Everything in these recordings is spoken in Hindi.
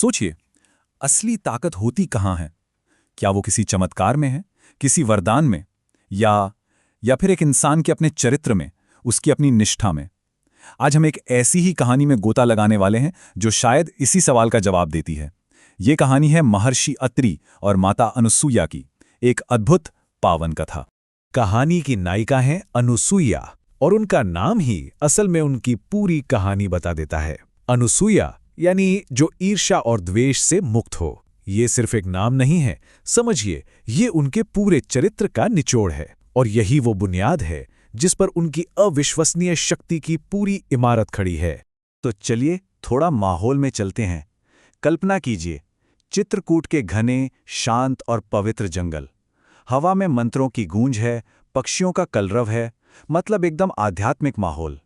सोचिए, असली ताकत होती कहाँ है? क्या वो किसी चमत्कार में है, किसी वरदान में, या फिर एक इंसान के अपने चरित्र में, उसकी अपनी निष्ठा में? आज हम एक ऐसी ही कहानी में गोता लगाने वाले हैं जो शायद इसी सवाल का जवाब देती है। ये कहानी है महर्षि अत्रि और माता अनुसुईया की, एक अद्भुत पावन कथा। कहानी की नायिका हैं अनुसुईया, और उनका नाम ही असल में उनकी पूरी कहानी बता देता है। अनुसुईया यानी जो ईर्ष्या और द्वेष से मुक्त हो। ये सिर्फ एक नाम नहीं है, समझिए, ये उनके पूरे चरित्र का निचोड़ है, और यही वो बुनियाद है जिस पर उनकी अविश्वसनीय शक्ति की पूरी इमारत खड़ी है। तो चलिए थोड़ा माहौल में चलते हैं। कल्पना कीजिए, चित्रकूट के घने, शांत और पवित्र जंगल। हवा में मंत्रों की गूंज है, पक्षियों का कलरव है, मतलब एकदम आध्यात्मिक माहौल।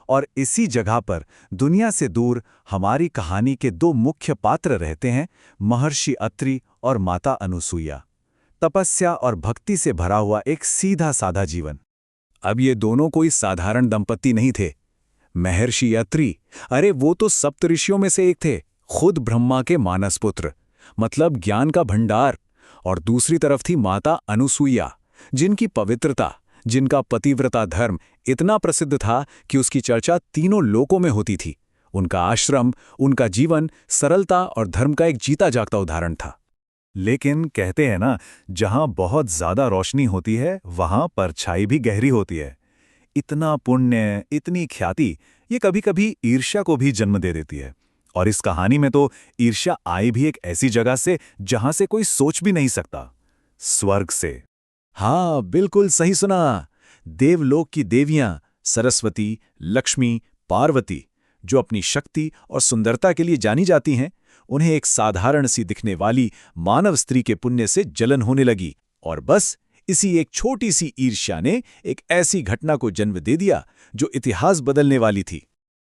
और इसी जगह पर दुनिया से दूर हमारी कहानी के दो मुख्य पात्र रहते हैं, महर्षि अत्रि और माता अनुसुईया। तपस्या और भक्ति से भरा हुआ एक सीधा साधा जीवन। अब ये दोनों कोई साधारण दंपति नहीं थे। महर्षि अत्रि, अरे वो तो सप्तऋषियों में से एक थे, खुद ब्रह्मा के मानस पुत्र, मतलब ज्ञान का भंडार। और दूसरी तरफ थी माता अनुसुईया, जिनकी पवित्रता, जिनका पतिव्रता धर्म इतना प्रसिद्ध था कि उसकी चर्चा तीनों लोकों में होती थी। उनका आश्रम, उनका जीवन सरलता और धर्म का एक जीता जागता उदाहरण था। लेकिन कहते हैं ना, जहां बहुत ज्यादा रोशनी होती है वहां परछाई भी गहरी होती है। इतना पुण्य, इतनी ख्याति, ये कभी कभी ईर्ष्या को भी जन्म दे देती है। और इस कहानी में तो ईर्ष्या आई भी एक ऐसी जगह से जहां से कोई सोच भी नहीं सकता, स्वर्ग से। हाँ, बिल्कुल सही सुना। देवलोक की देवियां सरस्वती, लक्ष्मी, पार्वती, जो अपनी शक्ति और सुंदरता के लिए जानी जाती हैं, उन्हें एक साधारण सी दिखने वाली मानव स्त्री के पुण्य से जलन होने लगी। और बस इसी एक छोटी सी ईर्ष्या ने एक ऐसी घटना को जन्म दे दिया जो इतिहास बदलने वाली थी।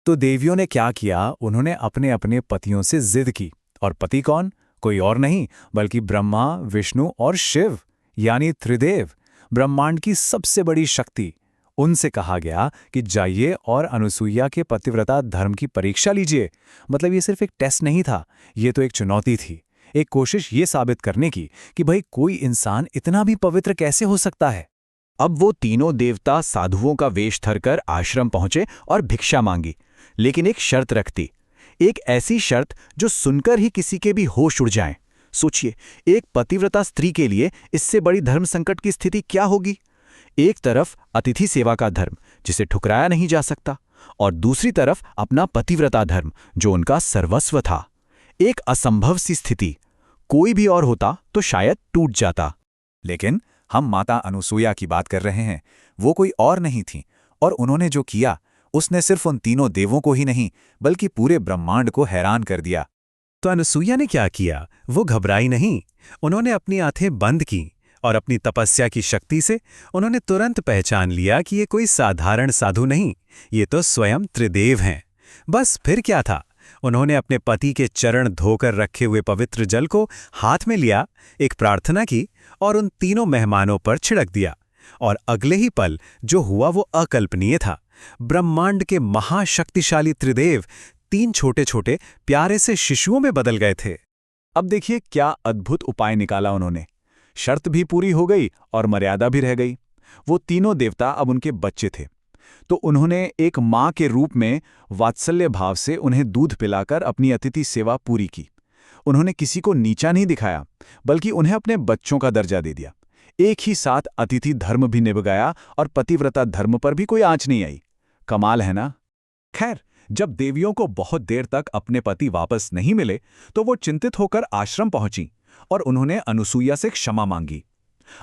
तो देवियों ने क्या किया? उन्होंने अपने अपने पतियों से जिद की। और पति कौन? कोई और नहीं बल्कि ब्रह्मा, विष्णु और शिव, यानी त्रिदेव, ब्रह्मांड की सबसे बड़ी शक्ति। उनसे कहा गया कि जाइए और अनुसुईया के पतिव्रता धर्म की परीक्षा लीजिए। मतलब ये सिर्फ एक टेस्ट नहीं था, ये तो एक चुनौती थी, एक कोशिश ये साबित करने की कि भाई कोई इंसान इतना भी पवित्र कैसे हो सकता है। अब वो तीनों देवता साधुओं का वेश धरकर आश्रम पहुंचे और भिक्षा मांगी, लेकिन एक शर्त रखती। एक ऐसी शर्त जो सुनकर ही किसी के भी होश उड़ जाएं। सोचिए, एक पतिव्रता स्त्री के लिए इससे बड़ी धर्म संकट की स्थिति क्या होगी? एक तरफ अतिथि सेवा का धर्म, जिसे ठुकराया नहीं जा सकता, और दूसरी तरफ अपना पतिव्रता धर्म, जो उनका सर्वस्व था। एक असंभव सी स्थिति। कोई भी और होता तो शायद टूट जाता। लेकिन हम माता अनुसुईया की बात कर रहे हैं। वो कोई और नहीं थीं, और उन्होंने जो किया उसने सिर्फ उन तीनों देवों को ही नहीं बल्कि पूरे ब्रह्मांड को हैरान कर दिया। तो अनुसुईया ने क्या किया? वो घबराई नहीं। उन्होंने अपनी आंखें बंद की और अपनी तपस्या की शक्ति से उन्होंने तुरंत पहचान लिया कि ये कोई साधारण साधु नहीं, ये तो स्वयं त्रिदेव हैं। बस फिर क्या था? उन्होंने अपने पति के चरण धोकर रखे हुए पवित्र जल को हाथ में लिया, एक प्रार्थना की और उन तीनों मेहमानों पर छिड़क दिया। और अगले ही पल जो हुआ वो अकल्पनीय था। ब्रह्मांड के महाशक्तिशाली त्रिदेव तीन छोटे छोटे प्यारे से शिशुओं में बदल गए थे। अब देखिए क्या अद्भुत उपाय निकाला उन्होंने। शर्त भी पूरी हो गई और मर्यादा भी रह गई। वो तीनों देवता अब उनके बच्चे थे, तो उन्होंने एक माँ के रूप में वात्सल्य भाव से उन्हें दूध पिलाकर अपनी अतिथि सेवा पूरी की। उन्होंने किसी को नीचा नहीं दिखाया, बल्कि उन्हें अपने बच्चों का दर्जा दे दिया। एक ही साथ अतिथि धर्म भी निभ गया और पतिव्रता धर्म पर भी कोई आंच नहीं आई। कमाल है ना? खैर, जब देवियों को बहुत देर तक अपने पति वापस नहीं मिले तो वो चिंतित होकर आश्रम पहुंची और उन्होंने अनुसुईया से क्षमा मांगी।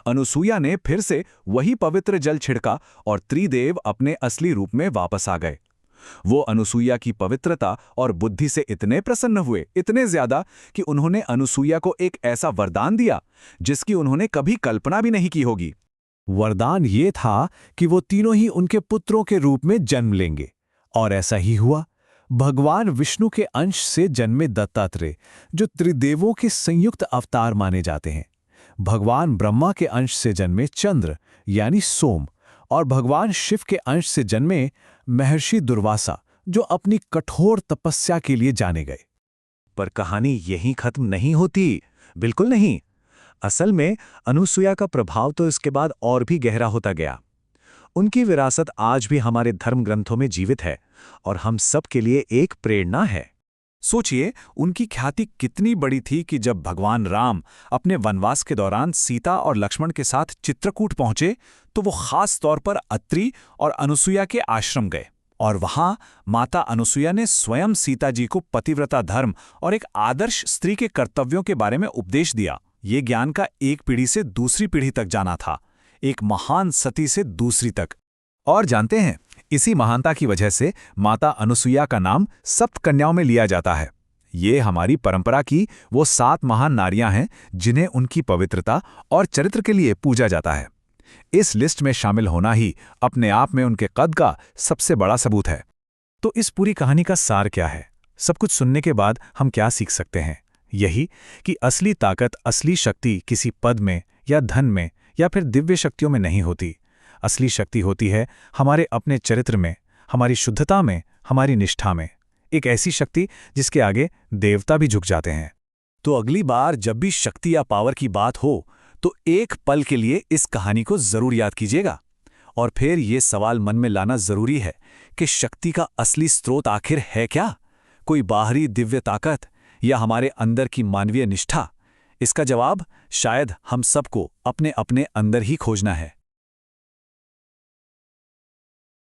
अनुसुईया ने फिर से वही पवित्र जल छिड़का और त्रिदेव अपने असली रूप में वापस आ गए। वो अनुसुईया की पवित्रता और बुद्धि से इतने प्रसन्न हुए, इतने ज्यादा कि उन्होंने अनुसुईया को एक ऐसा वरदान दिया जिसकी उन्होंने कभी कल्पना भी नहीं की होगी। वरदान ये था कि वो तीनों ही उनके पुत्रों के रूप में जन्म लेंगे, और ऐसा ही हुआ। भगवान विष्णु के अंश से जन्मे दत्तात्रेय, जो त्रिदेवों के संयुक्त अवतार माने जाते हैं, भगवान ब्रह्मा के अंश से जन्मे चंद्र यानी सोम, और भगवान शिव के अंश से जन्मे महर्षि दुर्वासा, जो अपनी कठोर तपस्या के लिए जाने गए। पर कहानी यहीं खत्म नहीं होती, बिल्कुल नहीं। असल में अनुसुया का प्रभाव तो इसके बाद और भी गहरा होता गया। उनकी विरासत आज भी हमारे धर्म ग्रंथों में जीवित है और हम सब के लिए एक प्रेरणा है। सोचिए, उनकी ख्याति कितनी बड़ी थी कि जब भगवान राम अपने वनवास के दौरान सीता और लक्ष्मण के साथ चित्रकूट पहुंचे तो वो खास तौर पर अत्रि और अनुसुया के आश्रम गए और वहां माता अनुसुया ने स्वयं सीता जी को पतिव्रता धर्म और एक आदर्श स्त्री के कर्तव्यों के बारे में उपदेश दिया। ये ज्ञान का एक पीढ़ी से दूसरी पीढ़ी तक जाना था, एक महान सती से दूसरी तक। और जानते हैं, इसी महानता की वजह से माता अनुसुईया का नाम सप्त कन्याओं में लिया जाता है। ये हमारी परंपरा की वो 7 महान नारियां हैं जिन्हें उनकी पवित्रता और चरित्र के लिए पूजा जाता है। इस लिस्ट में शामिल होना ही अपने आप में उनके कद का सबसे बड़ा सबूत है। तो इस पूरी कहानी का सार क्या है? सब कुछ सुनने के बाद हम क्या सीख सकते हैं? यही कि असली ताकत, असली शक्ति किसी पद में या धन में या फिर दिव्य शक्तियों में नहीं होती। असली शक्ति होती है हमारे अपने चरित्र में, हमारी शुद्धता में, हमारी निष्ठा में। एक ऐसी शक्ति जिसके आगे देवता भी झुक जाते हैं। तो अगली बार जब भी शक्ति या पावर की बात हो तो एक पल के लिए इस कहानी को जरूर याद कीजिएगा और फिर ये सवाल मन में लाना जरूरी है कि शक्ति का असली स्रोत आखिर है क्या? कोई बाहरी दिव्य ताकत या हमारे अंदर की मानवीय निष्ठा? इसका जवाब शायद हम सबको अपने अपने अंदर ही खोजना है।